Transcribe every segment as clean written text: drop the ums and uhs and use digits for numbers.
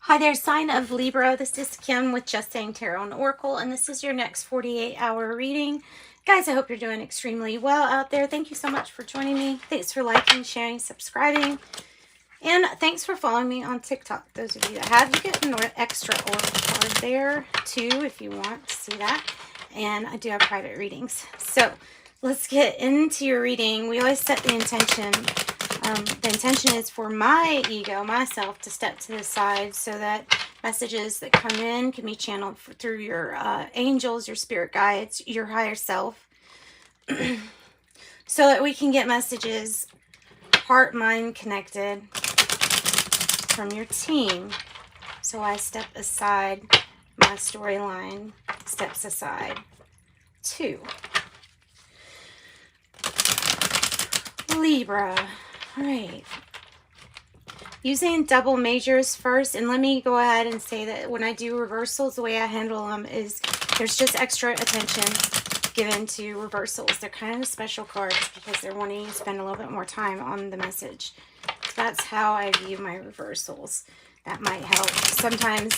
Hi there, sign of Libra. This is Kim with Just Saying Tarot and Oracle, and this is your next 48-hour reading. Guys, I hope you're doing extremely well out there. Thank you so much for joining me. Thanks for liking, sharing, subscribing, and thanks for following me on TikTok. Those of you that have, you get an extra oracle card there too if you want to see that. And I do have private readings. So let's get into your reading. We always set the intention. The intention is for my ego, myself, to step to the side so that messages that come in can be channeled through your angels, your spirit guides, your higher self, so that we can get messages heart, mind connected from your team. So I step aside, my storyline steps aside too. Libra. All right. Using double majors first, and let me go ahead and say that when I do reversals, the way I handle them is there's just extra attention given to reversals. They're kind of special cards because they're wanting you to spend a little bit more time on the message. So that's how I view my reversals. That might help. Sometimes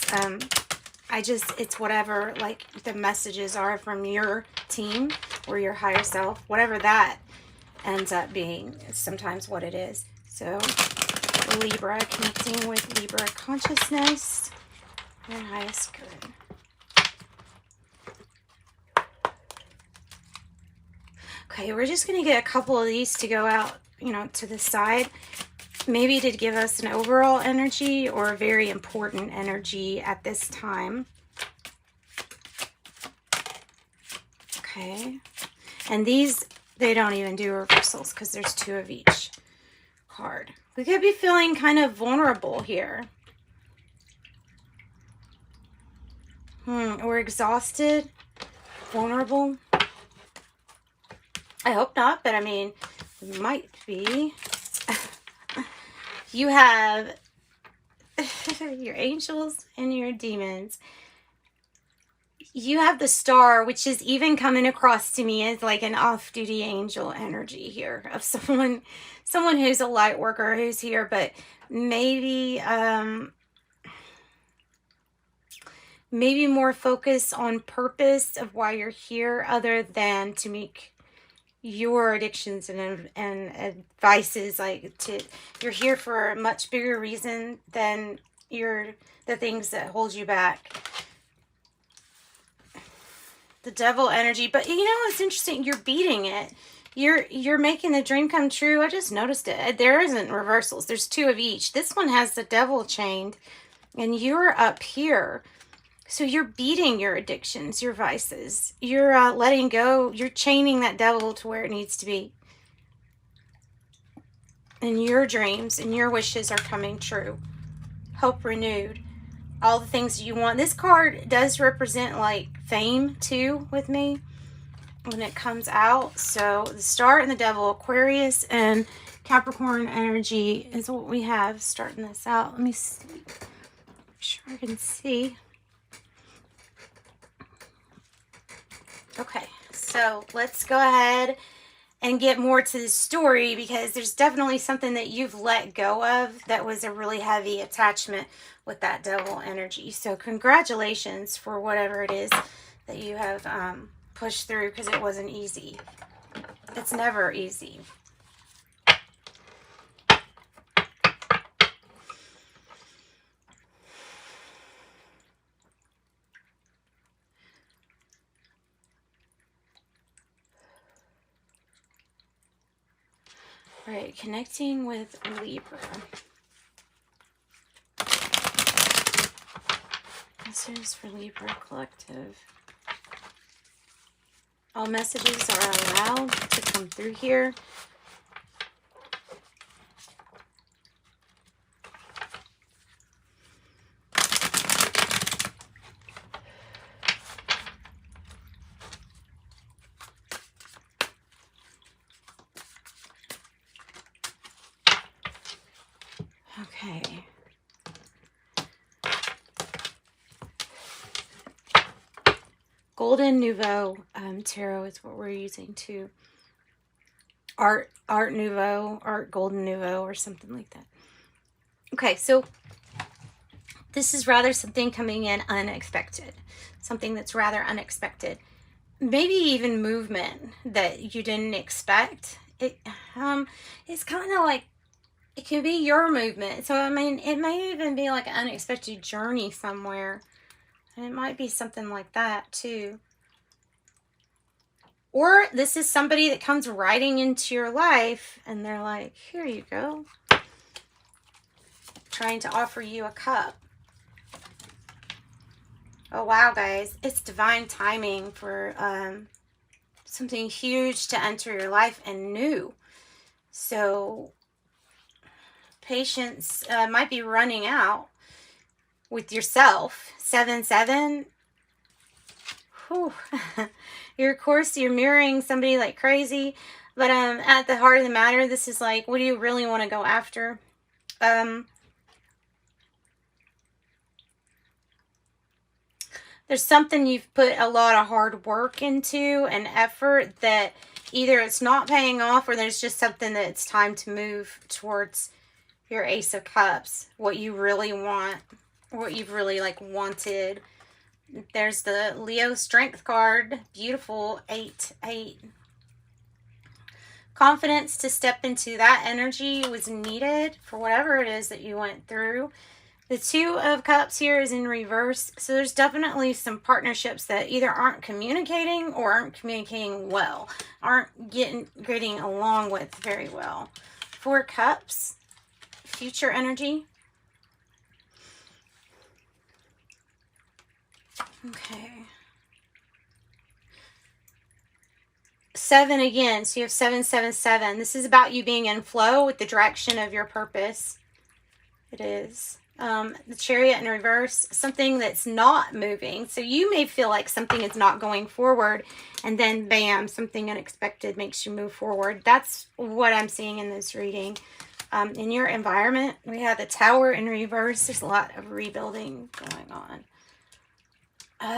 it's whatever like the messages are from your team or your higher self, whatever that ends up being is sometimes what it is. So Libra, connecting with Libra consciousness, your highest good. Okay, we're just going to get a couple of these to go out, to the side, maybe to give us an overall energy or a very important energy at this time. Okay, and these, they don't even do reversals because there's two of each card. We could be feeling kind of vulnerable here. Or exhausted, vulnerable. I hope not, but I mean, it might be. You have your angels and your demons. You have the star, which is even coming across to me as like an off-duty angel energy here of someone who's a light worker who's here, but maybe maybe more focus on purpose of why you're here other than to make your addictions and vices you're here for a much bigger reason than the things that hold you back. The devil energy, but it's interesting, you're beating it. You're making the dream come true. I just noticed it. There isn't reversals. There's two of each. This one has the devil chained and you're up here. So you're beating your addictions, your vices. You're letting go. You're chaining that devil to where it needs to be. And your dreams and your wishes are coming true. Hope renewed. All the things you want. This card does represent like fame too with me when it comes out. So the star and the devil, Aquarius and Capricorn energy is what we have starting this out. Let me see. Make sure I can see. Okay, so let's go ahead and get more to the story because there's definitely something that you've let go of that was a really heavy attachment with that devil energy. So congratulations for whatever it is that you have pushed through, because it wasn't easy. It's never easy. All right, connecting with Libra. This is for Libra Collective. All messages are allowed to come through here. Okay. Golden Nouveau Tarot is what we're using too. Art Nouveau, Art Golden Nouveau, or something like that. Okay, so This is rather something coming in unexpected. Something that's rather unexpected. Maybe even movement that you didn't expect. It's kind of like, it can be your movement. So, I mean, it may even be like an unexpected journey somewhere. And it might be something like that, too. Or this is somebody that comes riding into your life, and they're like, here you go. Trying to offer you a cup. Oh, wow, guys. It's divine timing for something huge to enter your life and new. So, patience might be running out with yourself. 7-7. Whew. Of course, you're mirroring somebody like crazy. But at the heart of the matter, this is like, what do you really want to go after? There's something you've put a lot of hard work into and effort that either it's not paying off, or there's just something that it's time to move towards your Ace of Cups. What you really want, what you've really like wanted. There's the Leo Strength card. Beautiful. 8-8. Confidence to step into that energy was needed for whatever it is that you went through. The Two of Cups here is in reverse. So there's definitely some partnerships that either aren't communicating or aren't communicating well. Aren't getting along with very well. 4 Cups. Future energy. Okay. 7 again. So you have 7-7-7. This is about you being in flow with the direction of your purpose. It is. The Chariot in reverse, something that's not moving. So you may feel like something is not going forward, and then bam, something unexpected makes you move forward. That's what I'm seeing in this reading. In your environment, we have the Tower in reverse. There's a lot of rebuilding going on.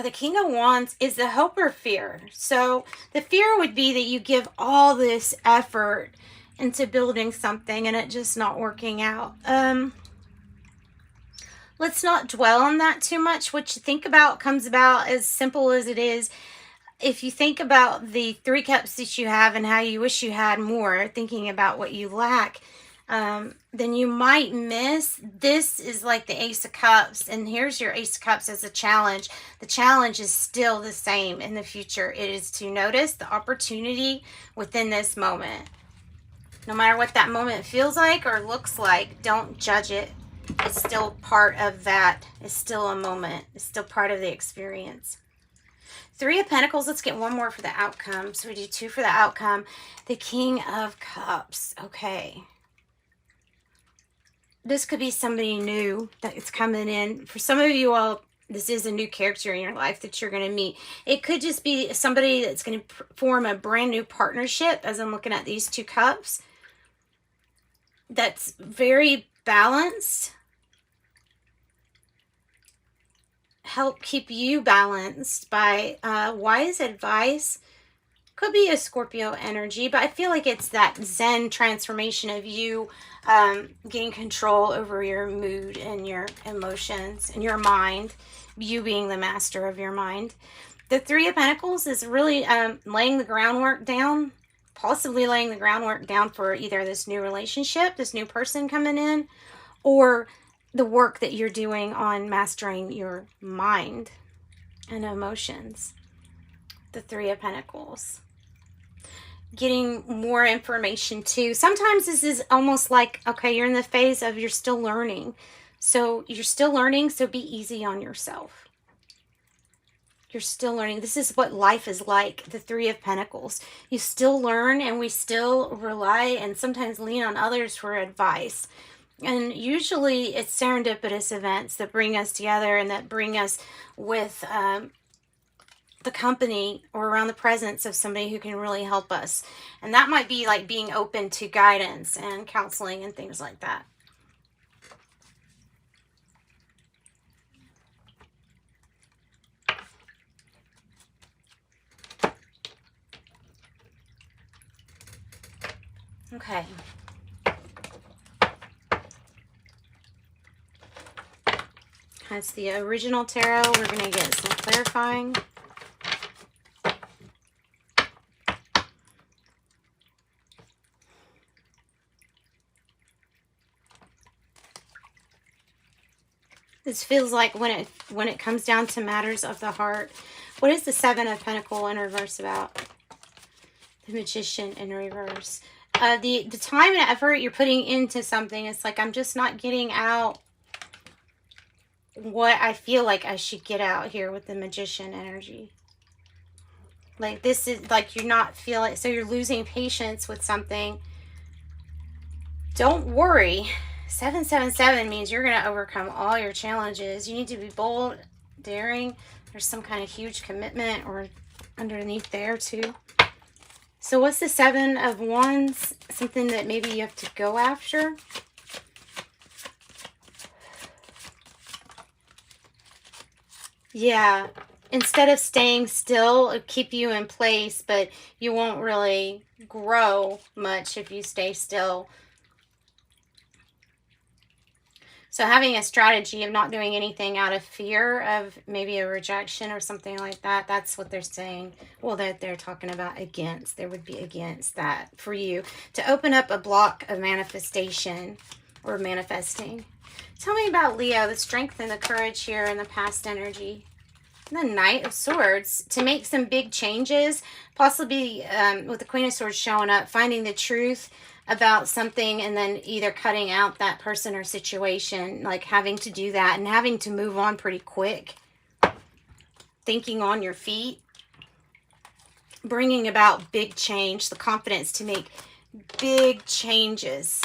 The King of Wands is the hope or fear. So the fear would be that you give all this effort into building something and it just not working out. Let's not dwell on that too much. What you think about comes about, as simple as it is. If you think about the 3 cups that you have and how you wish you had more, thinking about what you lack, then you might miss. This is like the Ace of Cups, and here's your Ace of Cups as a challenge. The challenge is still the same in the future. It is to notice the opportunity within this moment. No matter what that moment feels like or looks like, don't judge it. It's still part of that. It's still a moment. It's still part of the experience. 3 of Pentacles. Let's get one more for the outcome. So we do 2 for the outcome. The King of Cups. Okay. This could be somebody new that's coming in. For some of you all, this is a new character in your life that you're going to meet. It could just be somebody that's going to form a brand new partnership, as I'm looking at these 2 cups. That's very balanced. Help keep you balanced by wise advice. Could be a Scorpio energy, but I feel like it's that Zen transformation of you getting control over your mood and your emotions and your mind, you being the master of your mind. The 3 of Pentacles is really laying the groundwork down, possibly laying the groundwork down for either this new relationship, this new person coming in, or the work that you're doing on mastering your mind and emotions. The 3 of Pentacles. Getting more information too. Sometimes this is almost like, okay, you're in the phase of you're still learning. So you're still learning, so be easy on yourself. You're still learning. This is what life is like, the 3 of Pentacles. You still learn, and we still rely and sometimes lean on others for advice. And usually it's serendipitous events that bring us together and that bring us with the company or around the presence of somebody who can really help us. And that might be like being open to guidance and counseling and things like that. Okay. That's the original tarot. We're going to get some clarifying. This feels like when it comes down to matters of the heart. What is the Seven of Pentacles in reverse about? The Magician in reverse. The time and effort you're putting into something, it's like I'm just not getting out what I feel like I should get out here with the Magician energy. Like this is like you're not feeling, so you're losing patience with something. Don't worry. 777 means you're going to overcome all your challenges. You need to be bold, daring. There's some kind of huge commitment or underneath there too. So what's the Seven of Wands? Something that maybe you have to go after. Yeah. Instead of staying still, it'll keep you in place, but you won't really grow much if you stay still. So having a strategy of not doing anything out of fear of maybe a rejection or something like that, that's what they're saying. Well, that they're talking about against. There would be against that for you to open up a block of manifestation or manifesting. Tell me about Leo, the strength and the courage here in the past energy. The Knight of Swords, to make some big changes, possibly with the Queen of Swords showing up, finding the truth about something and then either cutting out that person or situation, like having to do that and having to move on pretty quick. Thinking on your feet. Bringing about big change, the confidence to make big changes.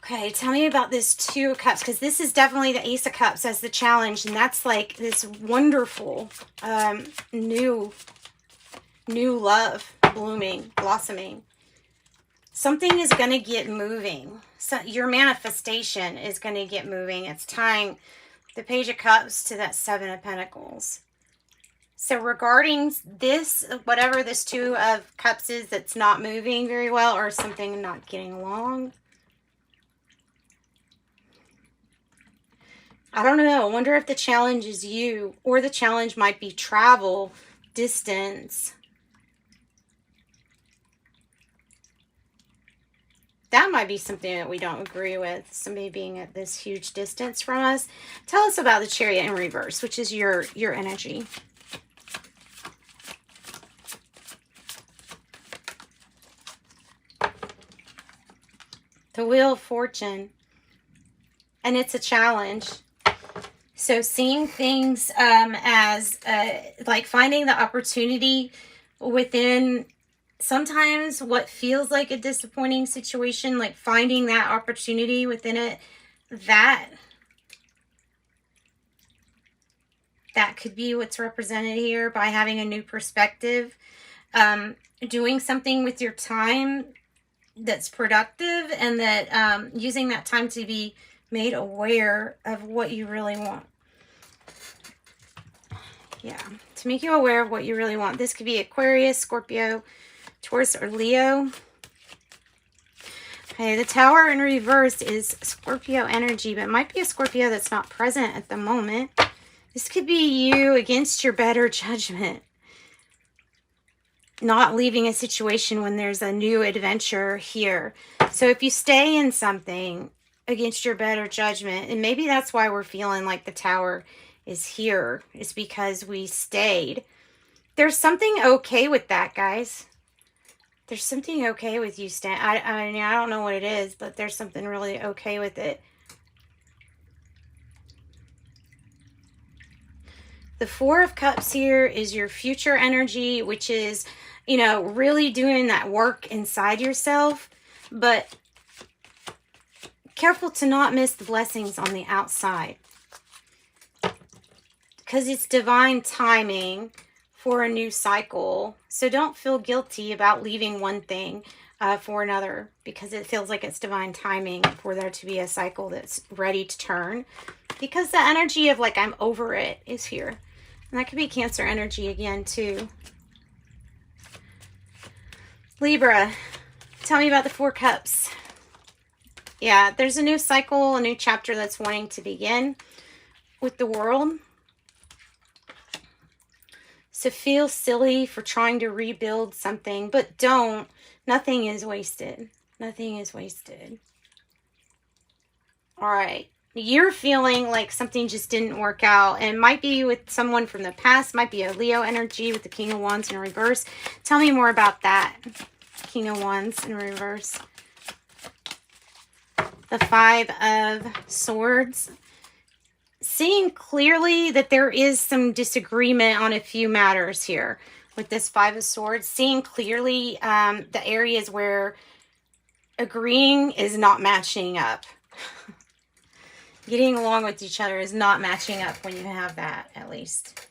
Okay, tell me about this Two of Cups, because this is definitely the Ace of Cups as the challenge, and that's like this wonderful new love blooming, blossoming. Something is going to get moving. So your manifestation is going to get moving. It's tying the Page of Cups to that Seven of Pentacles. So regarding this, whatever this Two of Cups is that's not moving very well or something not getting along, I don't know. I wonder if the challenge is you, or the challenge might be travel, distance. That might be something that we don't agree with. Somebody being at this huge distance from us. Tell us about the Chariot in reverse, which is your energy. The Wheel of Fortune. And it's a challenge. So seeing things as like finding the opportunity within sometimes what feels like a disappointing situation, like finding that opportunity within it, that could be what's represented here by having a new perspective, doing something with your time that's productive, and that using that time to be made aware of what you really want. Yeah, to make you aware of what you really want. This could be Aquarius, Scorpio, Taurus, or Leo. Okay, the Tower in reverse is Scorpio energy, but it might be a Scorpio that's not present at the moment. This could be you against your better judgment. Not leaving a situation when there's a new adventure here. So if you stay in something against your better judgment, and maybe that's why we're feeling like the Tower is here, is because we stayed. There's something okay with that, guys. There's something okay with you staying. I mean, I don't know what it is, but there's something really okay with it. The Four of Cups here is your future energy, which is, you know, really doing that work inside yourself, but careful to not miss the blessings on the outside, because it's divine timing for a new cycle. So don't feel guilty about leaving one thing for another, because it feels like it's divine timing for there to be a cycle that's ready to turn, because the energy of like I'm over it is here. And that could be Cancer energy again too. Libra, tell me about the Four Cups. Yeah, there's a new cycle, a new chapter that's wanting to begin with the world. So feel silly for trying to rebuild something, but don't. Nothing is wasted. Nothing is wasted. All right. You're feeling like something just didn't work out. And it might be with someone from the past. Might be a Leo energy with the King of Wands in reverse. Tell me more about that. King of Wands in reverse. The Five of Swords. Seeing clearly that there is some disagreement on a few matters here with this Five of Swords. Seeing clearly the areas where agreeing is not matching up. Getting along with each other is not matching up when you have that, at least.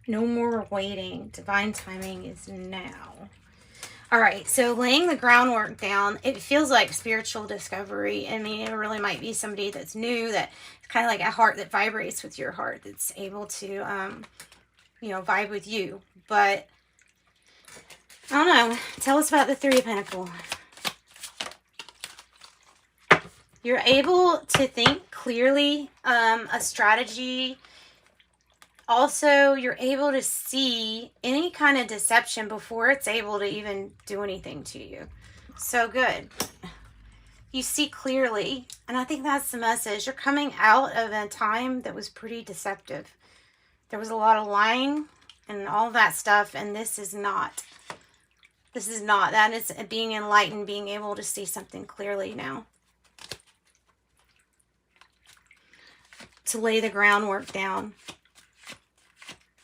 No more waiting. Divine timing is now. All right, so laying the groundwork down, it feels like spiritual discovery. I mean, it really might be somebody that's new, that's kind of like a heart that vibrates with your heart, that's able to, you know, vibe with you. But, I don't know. Tell us about the Three of Pentacles. You're able to think clearly, a strategy. Also, you're able to see any kind of deception before it's able to even do anything to you. So good. You see clearly. And I think that's the message. You're coming out of a time that was pretty deceptive. There was a lot of lying and all that stuff. And this is not. This is not. That is being enlightened, being able to see something clearly now. To lay the groundwork down.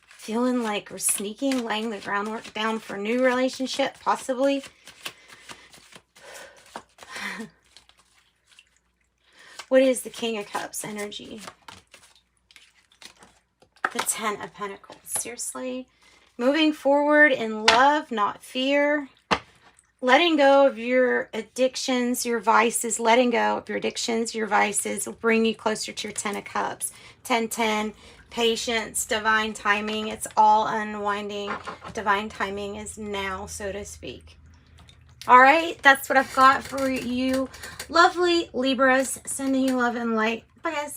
Feeling like we're sneaking, laying the groundwork down for a new relationship, possibly. What is the King of Cups energy? The Ten of Pentacles. Seriously? Moving forward in love, not fear. Letting go of your addictions, your vices. Letting go of your addictions, your vices will bring you closer to your Ten of Cups. 10-10. Patience, divine timing, it's all unwinding. Divine timing is now, so to speak. All right, that's what I've got for you. Lovely Libras, sending you love and light. Bye, guys.